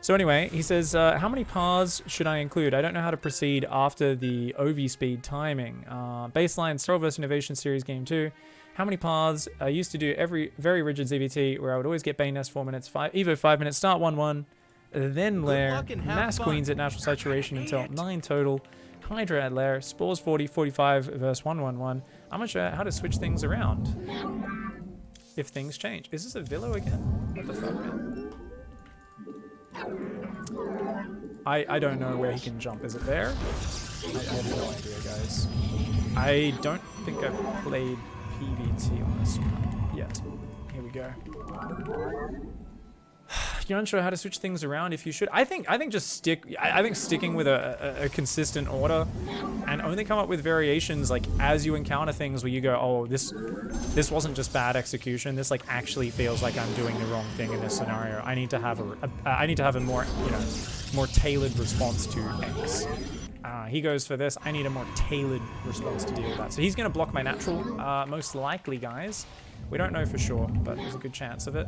So anyway, he says, how many paths should I include? I don't know how to proceed after the OV speed timing. Baseline Star vs. Innovation Series Game 2. How many paths? I used to do every very rigid ZBT where I would always get Bane Nest 4 minutes, Evo 5 minutes, start 1-1, then Lair, Mass Queens at Natural Saturation until 9 total, Hydra at Lair, Spores 40, 45 versus 1-1-1. I'm not sure how to switch things around if things change. Is this Avilo again? What the fuck, man? I don't know where he can jump. Is it there? I have no idea, guys. I don't think I've played PVT on this map yet. Here we go. You're unsure how to switch things around if you should. I think just sticking with a consistent order and only come up with variations like as you encounter things where you go, oh, this wasn't just bad execution. This like actually feels like I'm doing the wrong thing in this scenario. I need to have a more, you know, more tailored response to X. He goes for this. I need a more tailored response to deal with that. So he's going to block my natural, most likely, guys. We don't know for sure, but there's a good chance of it.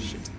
Shit.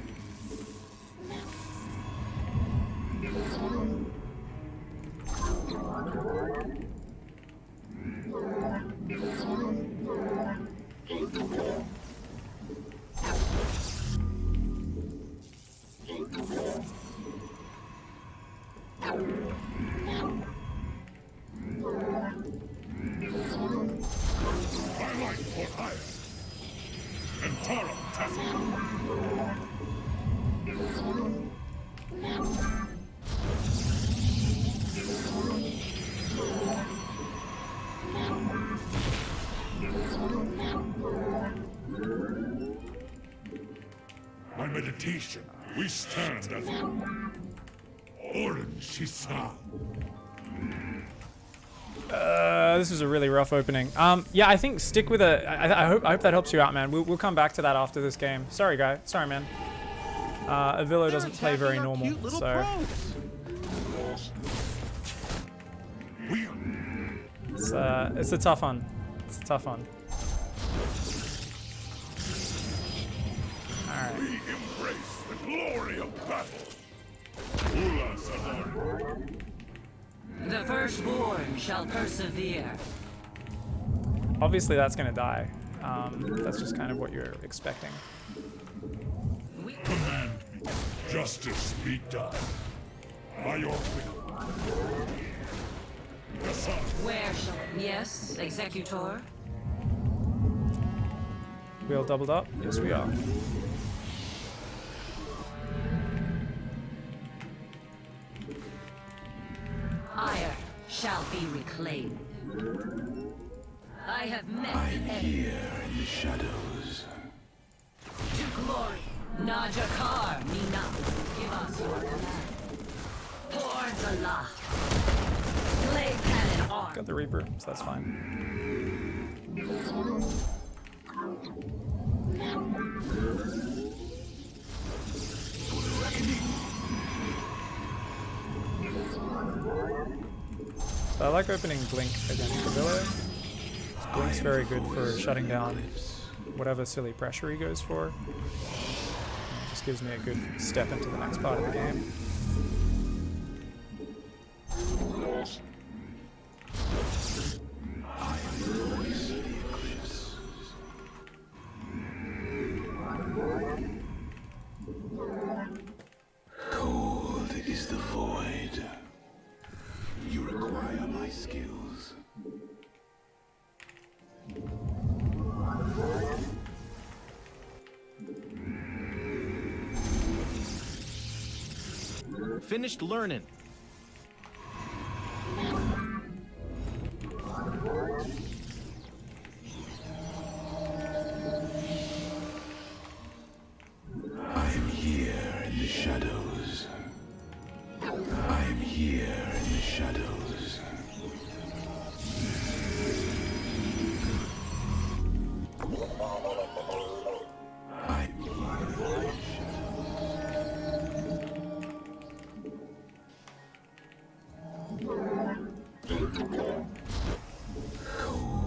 My meditation, we stand as orange she saw. This is a really rough opening. Yeah, I think stick with a. I hope that helps you out, man. We'll come back to that after this game. Sorry, guy. Sorry, man. Avilo doesn't play very normal, so. It's a tough one. It's a tough one. All right. We embrace the glory of battle. The firstborn shall persevere. Obviously, that's gonna die. That's just kind of what you're expecting. Command me. Justice be done. By your will. The sun. Where shall... Yes, Executor? We all doubled up? Yes, we are. Ire shall be reclaimed. I have met I'm the enemy. here in the shadows. To glory. Najakar, Nina. Give us your command. Horns aloft. Blade cannon armed. Got the Reaper, so that's fine. For the reckoning. So I like opening Blink against Avilo. Blink's very good for shutting down whatever silly pressure he goes for. It just gives me a good step into the next part of the game. I am the voice of the eclipse. Cold is the void. You require my skills. Finished learning. I am here in the shadows. here in the shadows.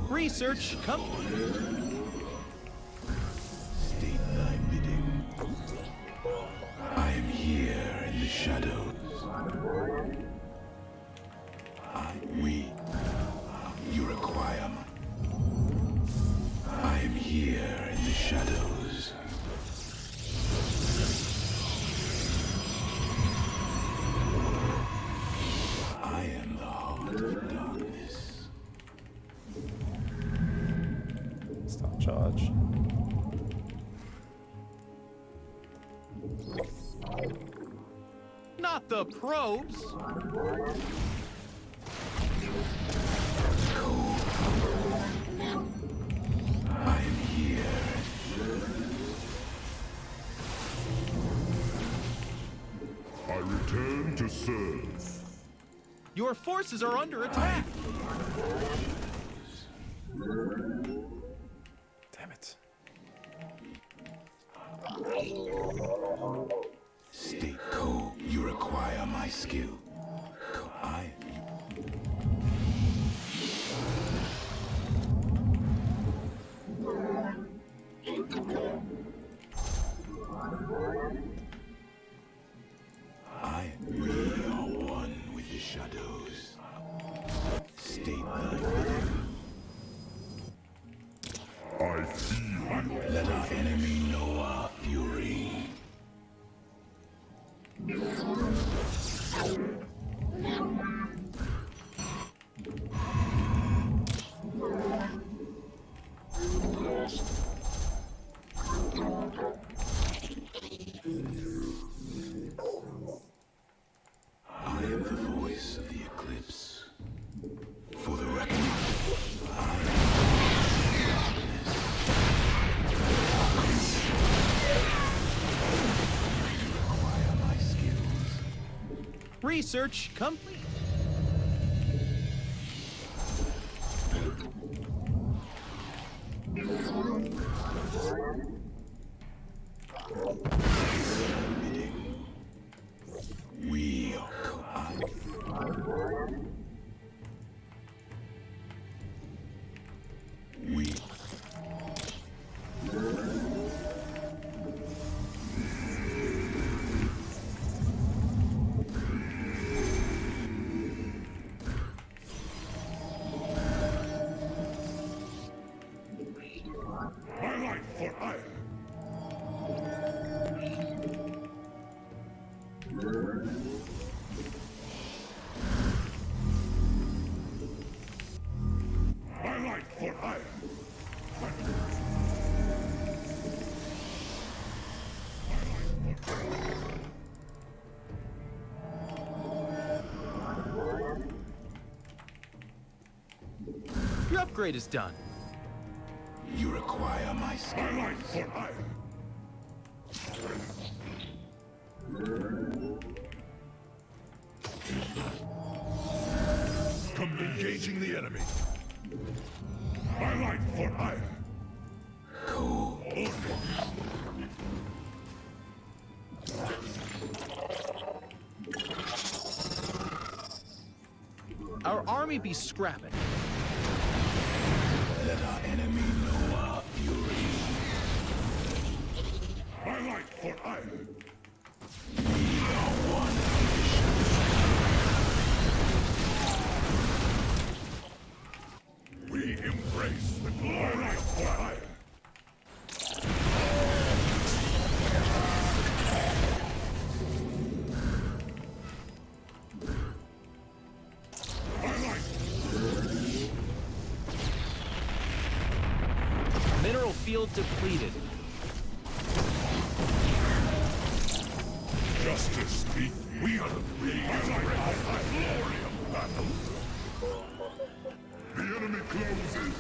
Research complete. State thy bidding. I am here in the shadows. You require I am here in the shadows. I am the heart of darkness. Start charge. Not the probes. I am here. I return to serve. Your forces are under attack. Damn it. State code. You require my skill. We are one with the shadows. State thy bidding. I feel Let our enemy know our fury. I am the voice of the eclipse. For the reckoning, acquire my skills. Research complete. We are We my life for ire. My life for ire. Your upgrade is done. You require my My skill. life for ire. Come engaging the enemy. My life for ire. Cool. Our army be scrapping. Let our enemy know our fury. My life for ire. We embrace the glory. My life for ire. My life. Mineral field depleted. Justice speak. We are the glory of battle. The enemy closes.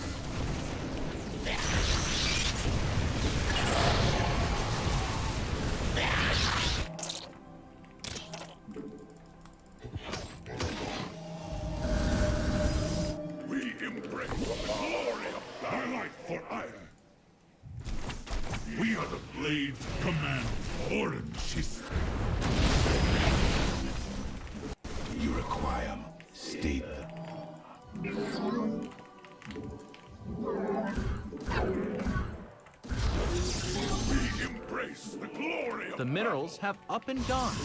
The minerals have up and gone.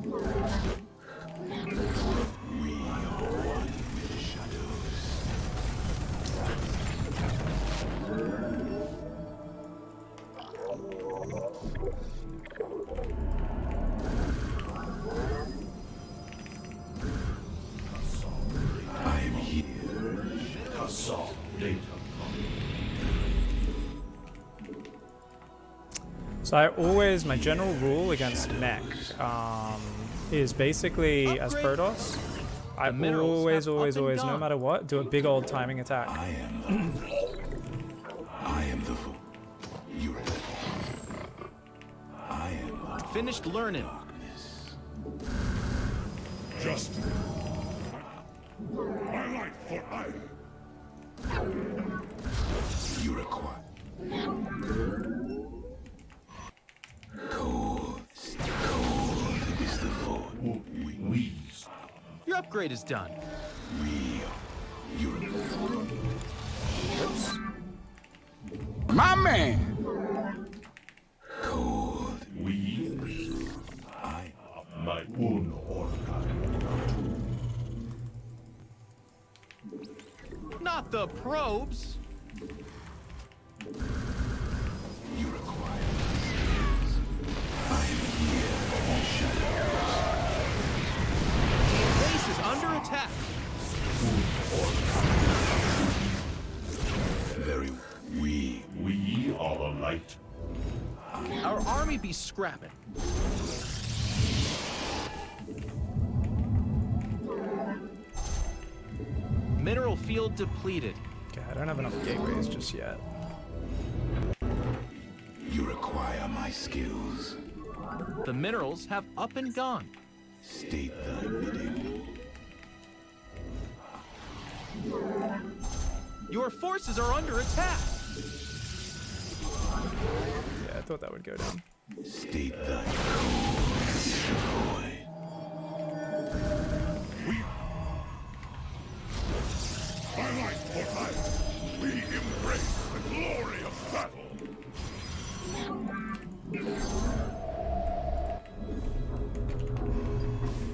We are one with the shadows. I am here. So I always, my general rule against mech is basically as Protoss, I minerals always, have always, up and always, no gone. matter what, do a big old timing attack. I am the fool. You are the I am the Finished learning. darkness. Justice. My life for hire. You require cold. Cold is the void. We Your upgrade is done. you My man! cold. I My own organ. Not the probes. you require. I am here in the shadows. Base is under attack. Very We are the light. Our army be scrapping. Mineral field depleted. Okay, I don't have enough gateways just yet. you require my skills. The minerals have up and gone. State thy bidding. Your forces are under attack. Yeah, I thought that would go down. State thy void. My life for hire. We embrace the glory of battle.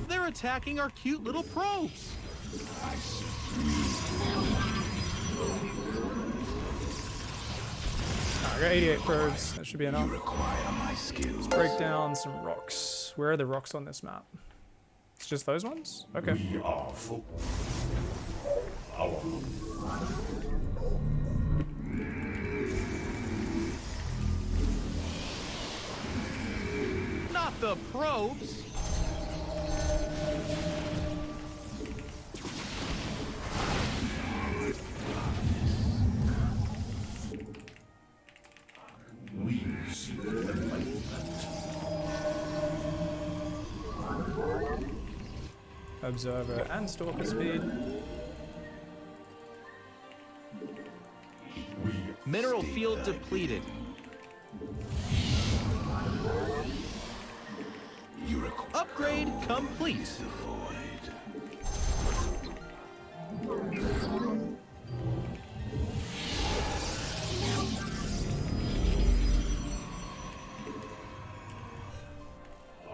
They're attacking our cute little probes. I see. I got 88 probes, that should be enough. You require my skills. Break down some rocks. Where are the rocks on this map? It's just those ones? Okay. We are full. Our Not the probes. we seek enlightenment. Observer and stalker speed. Mineral field depleted. You require Upgrade complete. the void.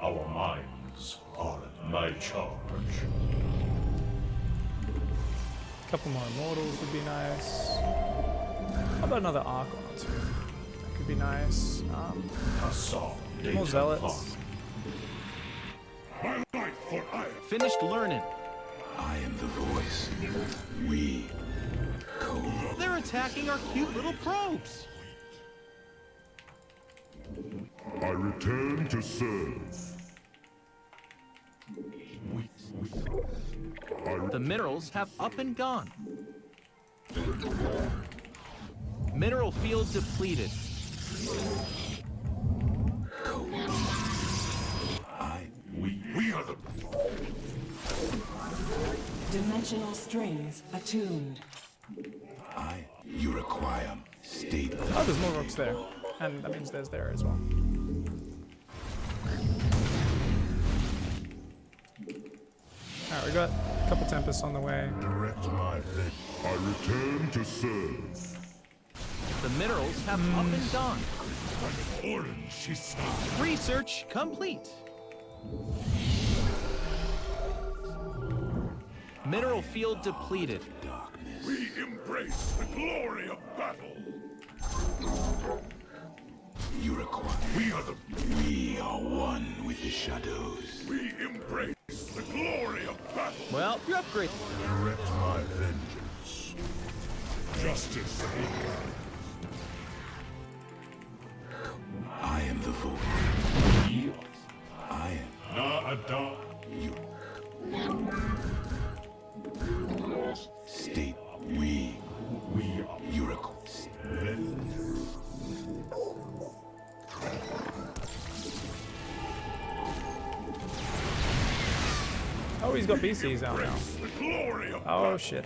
Our minds are at my charge. A couple more immortals would be nice. How about another Archon or two? That could be nice. More zealots. My life for hire. Finished learning. I am the voice. We cold. They're attacking our cute little probes. I return to serve. The minerals have up and gone. Mineral field depleted. We are the Dimensional strings attuned. You require state. Oh, there's more rocks there. And that means there's there as well. Alright, we got a couple Tempests on the way. direct my head. I return to serve. The minerals have up and gone. Orange is Research complete. Mineral field depleted. We embrace the glory of battle. You require. We are one with the shadows. We embrace the glory of battle. Well, you upgrade. Direct my vengeance. Justice. I am the void. I am. Na'ada. You. State we are Yuriko. Oh, he's got BCs out now. The glory of Oh shit.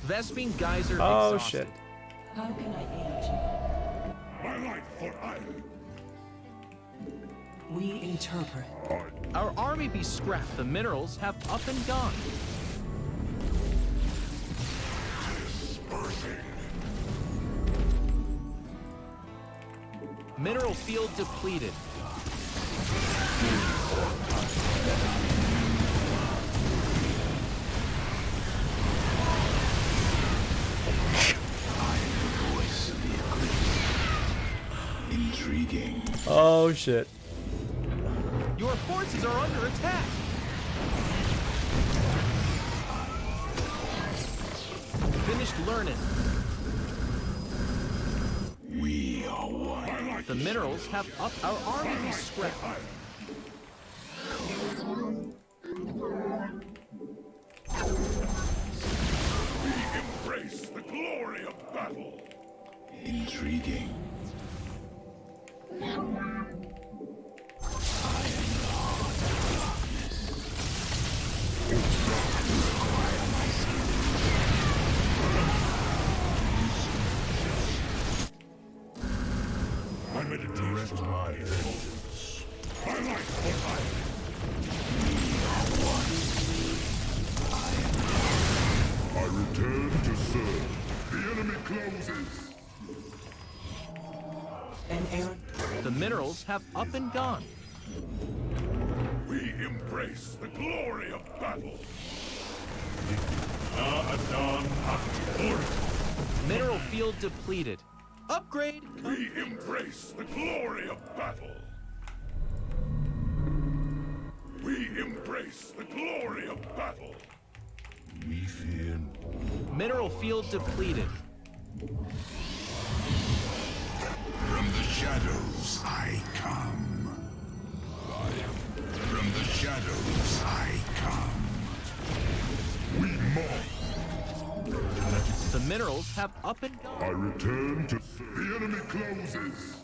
Vespine Geyser Oh exhausted. shit. How can I aid my life for Iron. you? We interpret. Our army be scrapped. The minerals have up and gone. Dispersing. Mineral field depleted. Voice of the eclipse. Intriguing. Oh shit. Your forces are under attack. Finished learning. We are one. The minerals have up. Our army be scrapped. We embrace the glory of battle. Intriguing. My meditation. My vengeance. My life for Iron. I return to serve. The enemy closes. An error. The minerals have up and gone. We embrace the glory of battle. Na'adan Hakor. Mineral field depleted. Upgrade. We embrace the glory of battle. We embrace the glory of battle. We fear Mineral field depleted. From the shadows I come. From the shadows I come. We mock. The minerals have up and gone. I return to the enemy closes.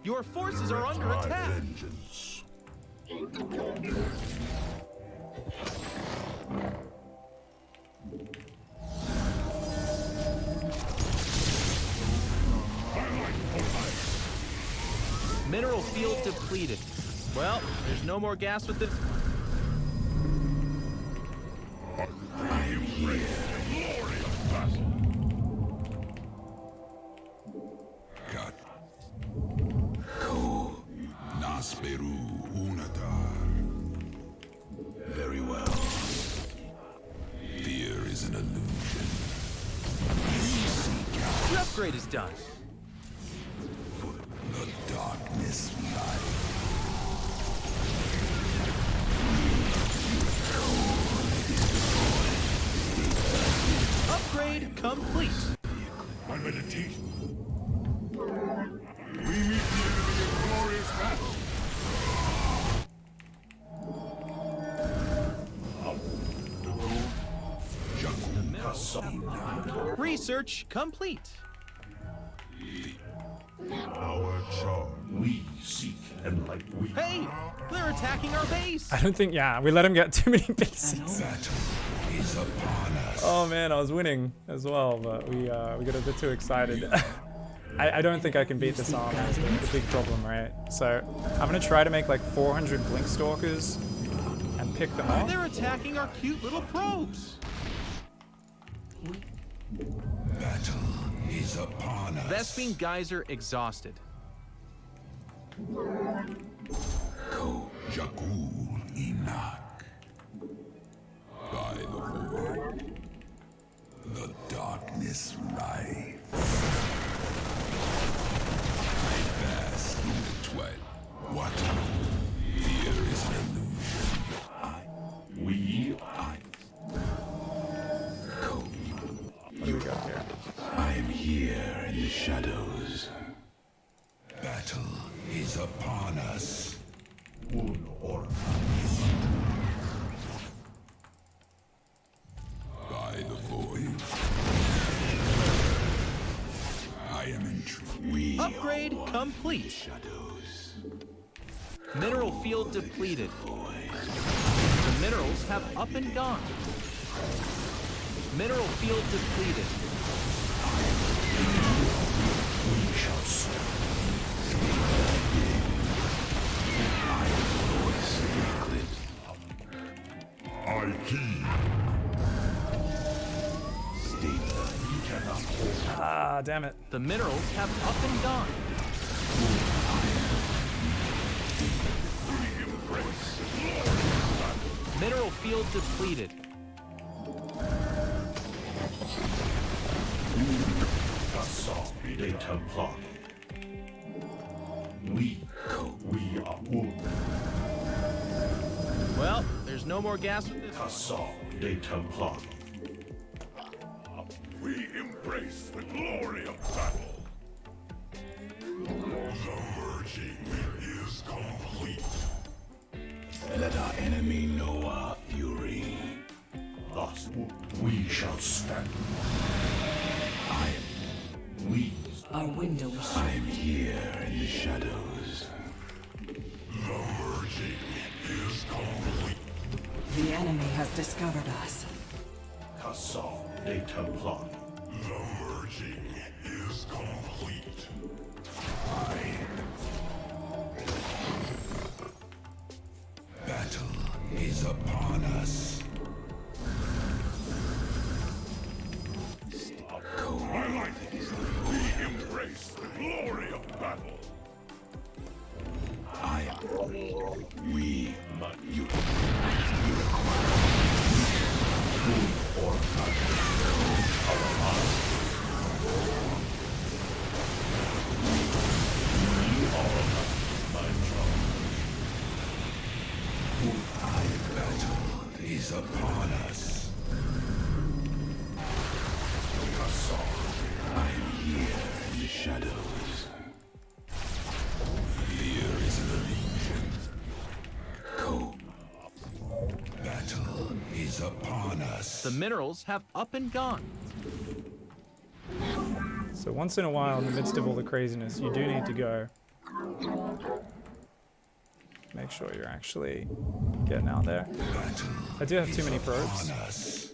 Your forces are under attack. Vengeance. Mineral field depleted. Well, there's no more gas with this. I embrace the glory of battle. God. Ko Nasperu Unatar. Very well. Fear is an illusion. We seek out The upgrade is done. the darkness light. Upgrade complete. My meditation. We meet the enemy in glorious battle. Research complete. Our charm. We seek and light. We Hey, they're attacking our base. I don't think, yeah, we let him get too many BCs. Battle is upon us. Oh man, I was winning as well, but we got a bit too excited. I don't think I can beat this army is the big problem, right? So I'm gonna try to make like 400 Blink Stalkers and pick them off. They're attacking our cute little probes. Battle is upon us. Vespine Geyser exhausted. Ko Jakul Inak. By the void, the darkness rides. I bask in the twilight. What? Fear is an illusion. Ko. What do we got here? I am here in the shadows. Battle is upon us. By the void. I am in truth. We Upgrade complete. shadows. Mineral field depleted. The minerals have up and gone. Mineral field depleted. We shall stand. I heed. Ah, damn it. The minerals have up and gone. Mineral field depleted. Well, there's no more gas with this. We embrace the glory of battle. The merging is complete. Let our enemy know our fury. Thus we shall stand. I am we. Our window is I am here in the shadows. The merging is complete. The enemy has discovered us. The merging is complete. Battle is upon us. My life, we embrace the glory of battle. I am. We. You. You require. Or battle is upon us. I am here in the shadows. Fear is an illusion. Ko. Battle is upon us. The minerals have up and gone. So once in a while, in the midst of all the craziness, you do need to go. Make sure you're actually getting out there. I do have too many probes. Upon us.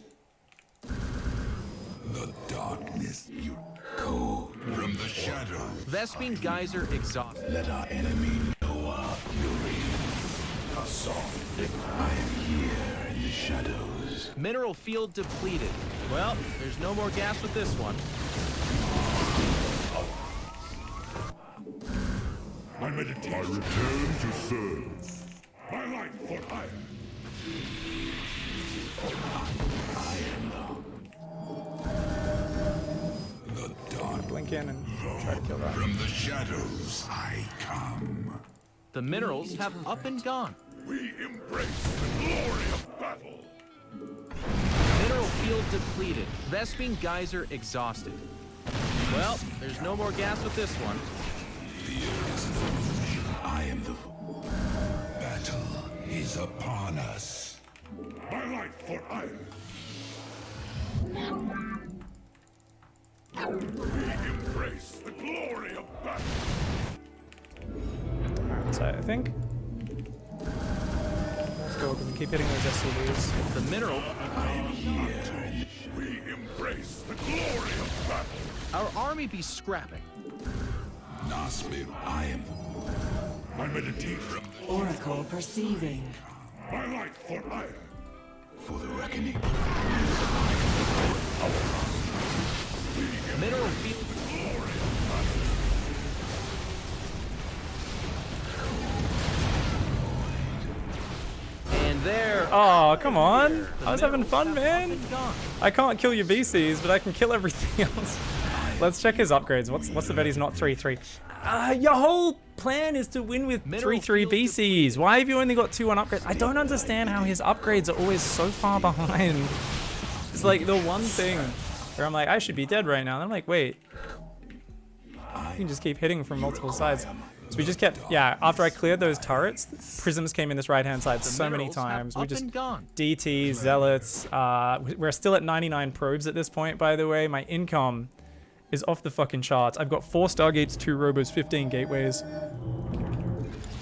The darkness you go from the shadow. Vespene geyser exhausted. Let our enemy know our fury. I am here in the shadows. Mineral field depleted. Well, there's no more gas with this one. I meditate. I return to serve. My life for hire. I am the dark. Blink in and try to kill that. From the shadows I come. The minerals have up and gone. We embrace the glory of battle. Mineral field depleted. Vespene geyser exhausted. Well, there's no more gas with this one. I am the battle is upon us. My life for hire. We embrace the glory of battle. Alright, so I think. Let's go, because we keep hitting those SCVs. The mineral. We embrace the glory of battle. Our army be scrapping. Nasmib, I am. I meditate Oracle perceiving. my life for hire. For the reckoning. Mineral field. Oh, come on. I was having fun, man. Up and gone. I can't kill your VCs, but I can kill everything else. Let's check his upgrades. What's the bet he's not 3-3? Your whole plan is to win with 3-3 VCs. Why have you only got 2 on upgrades? I don't understand how his upgrades are always so far behind. It's like the one thing where I'm like, I should be dead right now. And I'm like, wait. You can just keep hitting from multiple sides. So we just kept, yeah, after I cleared those turrets, prisms came in this right-hand side so many times. We just, DT, Zealots, we're still at 99 probes at this point, by the way. My income is off the fucking charts. I've got 4 Stargates, 2 Robos, 15 Gateways.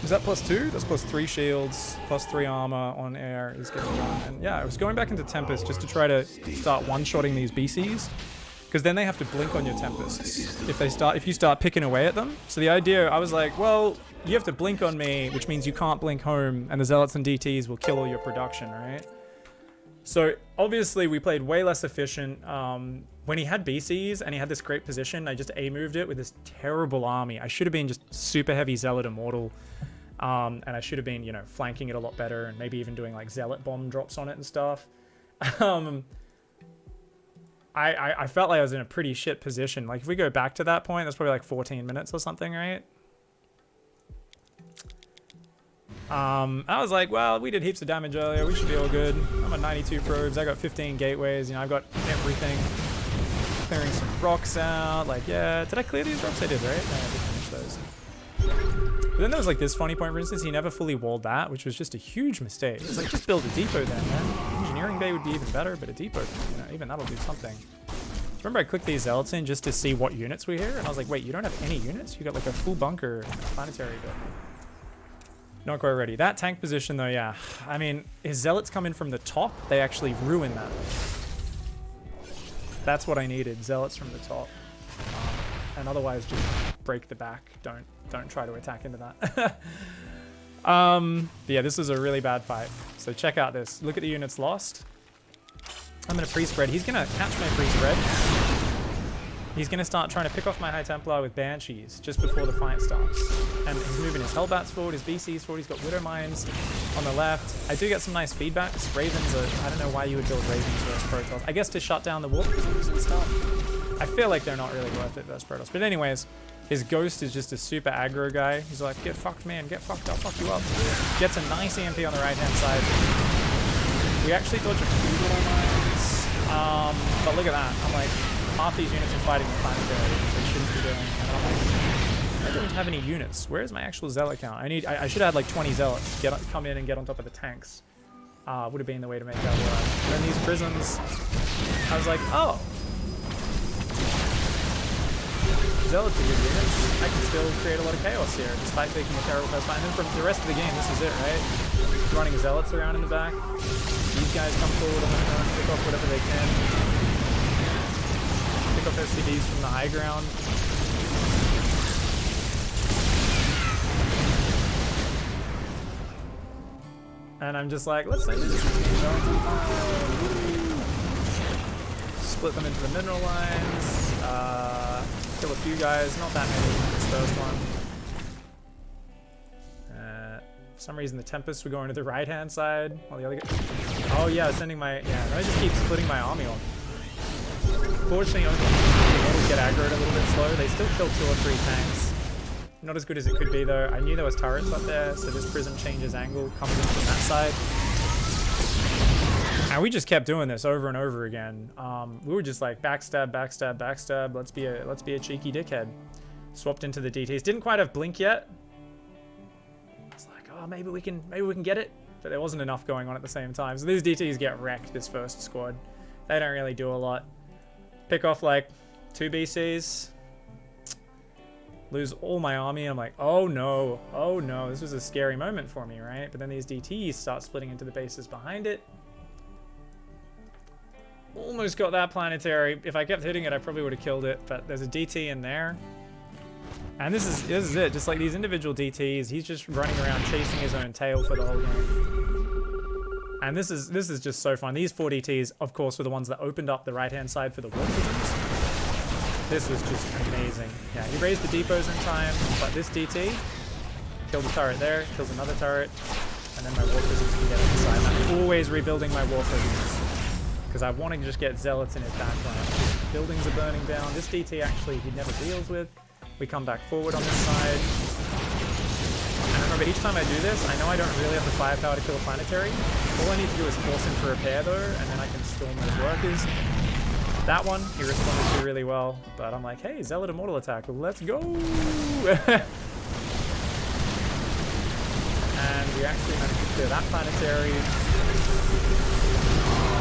Is that +2? That's +3 shields, +3 armor on air is getting done. And yeah, I was going back into Tempest just to try to start one-shotting these BCs. Because then they have to blink on your Tempests if you start picking away at them. So the idea, I was like, well, you have to blink on me, which means you can't blink home, and the Zealots and DTs will kill all your production, right? So obviously we played way less efficient. When he had BCs and he had this great position, I just A-moved it with this terrible army. I should have been just super heavy Zealot Immortal. And I should have been, you know, flanking it a lot better and maybe even doing like Zealot bomb drops on it and stuff. I felt like I was in a pretty shit position. Like if we go back to that point, that's probably like 14 minutes or something, right? I was like, well, we did heaps of damage earlier. We should be all good. I'm at 92 probes. I got 15 gateways. You know, I've got everything. Clearing some rocks out. Like, yeah. Did I clear these rocks? I did, right? No, I did finish those. But then there was like this funny point, for instance, he never fully walled that, which was just a huge mistake. It's like, just build a depot then, man. Engineering bay would be even better, but a depot, you know, even that'll do something. Remember I clicked these zealots in just to see what units were here, and I was like, wait, you don't have any units? You got like a full bunker and a planetary bit. Not quite ready. That tank position though, yeah. I mean, his zealots come in from the top, they actually ruin that. That's what I needed, zealots from the top. And otherwise just break the back. Don't try to attack into that. Yeah, this was a really bad fight. So check out this. Look at the units lost. I'm gonna pre-spread. He's gonna catch my pre-spread. He's gonna start trying to pick off my High Templar with Banshees just before the fight starts. And he's moving his Hellbats forward, his BCs forward. He's got Widow Mines on the left. I do get some nice feedbacks. Ravens are, I don't know why you would build Ravens versus Protoss. I guess to shut down the warp prisms and stuff. I feel like they're not really worth it versus Protoss. But anyways, his Ghost is just a super aggro guy. He's like, get fucked, man. Get fucked. I'll fuck you up. Gets a nice EMP on the right-hand side. We actually dodge a few little mines. But look at that. I'm like, half these units are fighting the planetary, which they shouldn't be doing. And I'm like, I don't have any units. Where's my actual zealot count? I should have had like 20 zealots come in and get on top of the tanks. Would have been the way to make that work. And then these prisons, I was like, oh. Zealots are good units. I can still create a lot of chaos here, despite taking a terrible first fight. And then from the rest of the game, this is it, right? Running zealots around in the back. These guys come forward on the front, pick off whatever they can. Pick off SCVs from the high ground. And I'm just like, let's send this split them into the mineral lines. Kill a few guys, not that many this first one. For some reason the Tempests were going to the right hand side while the other guy... Oh yeah, I was sending my... Yeah, I just keep splitting my army off. Fortunately, only the get aggroed a little bit slow. They still kill 2 or 3 tanks. Not as good as it could be though. I knew there was turrets up there, so this prism changes angle, comes in from that side. And we just kept doing this over and over again. We were just like backstab, backstab, backstab. Let's be a cheeky dickhead. Swapped into the DTs. Didn't quite have blink yet. It's like, oh, maybe we can get it. But there wasn't enough going on at the same time. So these DTs get wrecked this first squad. They don't really do a lot. Pick off like 2 BCs. Lose all my army. I'm like, oh no, this was a scary moment for me, right? But then these DTs start splitting into the bases behind it. Almost got that planetary. If I kept hitting it, I probably would have killed it, but there's a DT in there. And this is it. Just like these individual DTs, he's just running around chasing his own tail for the whole game. And this is just so fun. These 4 DTs, of course, were the ones that opened up the right-hand side for the warp prisms. This was just amazing. Yeah, he raised the depots in time, but this DT killed the turret there, kills another turret, and and then my war prisms can get on the side. I'm always rebuilding my war prisms because I want to just get zealots in his background. Buildings are burning down. This DT actually he never deals with. We come back forward on this side. And remember, each time I do this, I know I don't really have the firepower to kill a planetary. All I need to do is force him to repair though, and then I can storm those workers. That one, he responded to really well, but I'm like, hey, Zealot Immortal attack, let's go! And we actually managed to clear that planetary.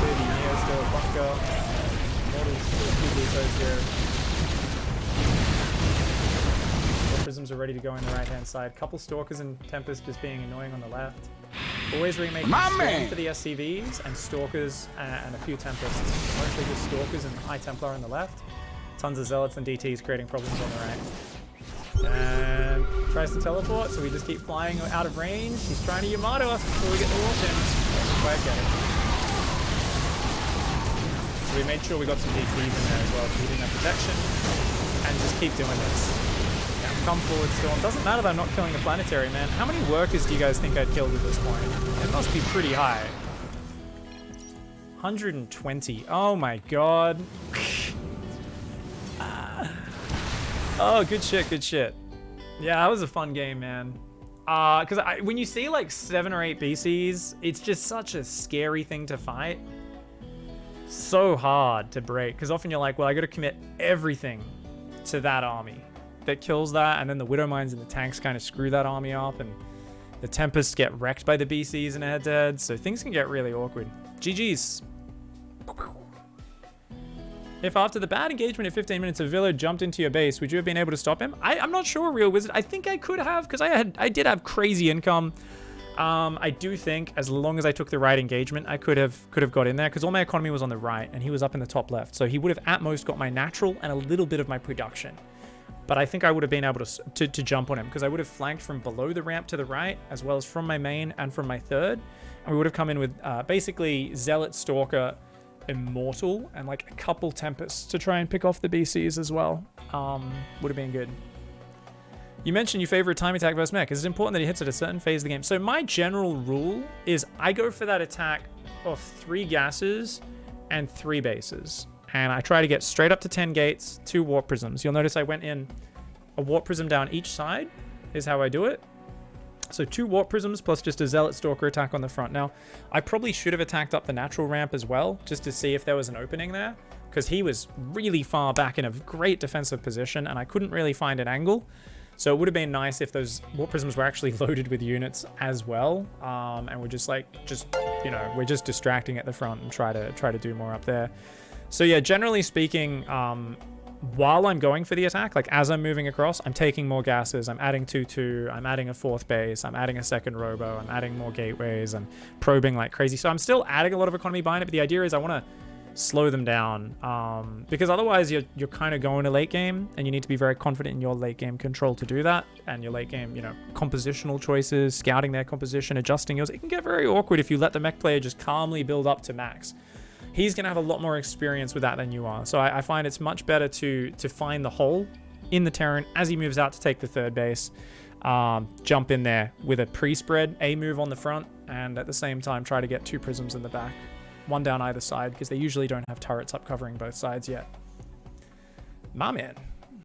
Clear the Neostar bunker. Immortals still a few depots here. The prisms are ready to go in the right-hand side. Couple Stalkers and Tempest just being annoying on the left. Always remaking Storm for the SCVs and Stalkers and a few Tempests. Mostly just Stalkers and High Templar on the left. Tons of Zealots and DTs creating problems on the right. And tries to teleport, so we just keep flying out of range. He's trying to Yamato us before we get the Warp in. Doesn't quite get it. So we made sure we got some DTs in there as well, keeping that protection. And just keep doing this. Come forward, Storm. Doesn't matter that I'm not killing the planetary, man. How many workers do you guys think I'd killed at this point? It must be pretty high. 120. Oh my god. Oh, good shit, good shit. Yeah, that was a fun game, man. Because when you see like 7 or 8 BCs, it's just such a scary thing to fight. So hard to break. Because often you're like, well, I got to commit everything to that army that kills that, and then the Widow Mines and the tanks kind of screw that army up, and the Tempests get wrecked by the BCs in a head-to-head, so things can get really awkward. GG's. If after the bad engagement at 15 minutes Avilo jumped into your base, would you have been able to stop him? I'm not sure, Real Wizard. I think I could have, because I did have crazy income. I do think as long as I took the right engagement, I could have got in there, because all my economy was on the right, and he was up in the top left, so he would have at most got my natural and a little bit of my production. But I think I would have been able to jump on him, because I would have flanked from below the ramp to the right, as well as from my main and from my third. And we would have come in with basically Zealot, Stalker, Immortal, and like a couple Tempests to try and pick off the BCs as well. Would have been good. You mentioned you favor a time attack versus mech. Is it important that he hits at a certain phase of the game? So my general rule is I go for that attack of 3 gases and 3 bases. And I try to get straight up to 10 gates, 2 warp prisms. You'll notice I went in a warp prism down each side is how I do it. So 2 warp prisms plus just a Zealot Stalker attack on the front. Now, I probably should have attacked up the natural ramp as well, just to see if there was an opening there, because he was really far back in a great defensive position, and I couldn't really find an angle. So it would have been nice if those warp prisms were actually loaded with units as well, and we're just you know, we're just distracting at the front and try to do more up there. So yeah, generally speaking, while I'm going for the attack, like as I'm moving across, I'm taking more gases, I'm adding 2-2, I'm adding a 4th base, I'm adding a 2nd robo, I'm adding more gateways, and probing like crazy. So I'm still adding a lot of economy behind it, but the idea is I want to slow them down, because otherwise you're kind of going to late game, and you need to be very confident in your late game control to do that, and your late game, you know, compositional choices, scouting their composition, adjusting yours. It can get very awkward if you let the mech player just calmly build up to max. He's going to have a lot more experience with that than you are. So I find it's much better to find the hole in the Terran as he moves out to take the 3rd base. Jump in there with a pre-spread, A move on the front, and at the same time try to get 2 prisms in the back. 1 down either side, because they usually don't have turrets up covering both sides yet. My man.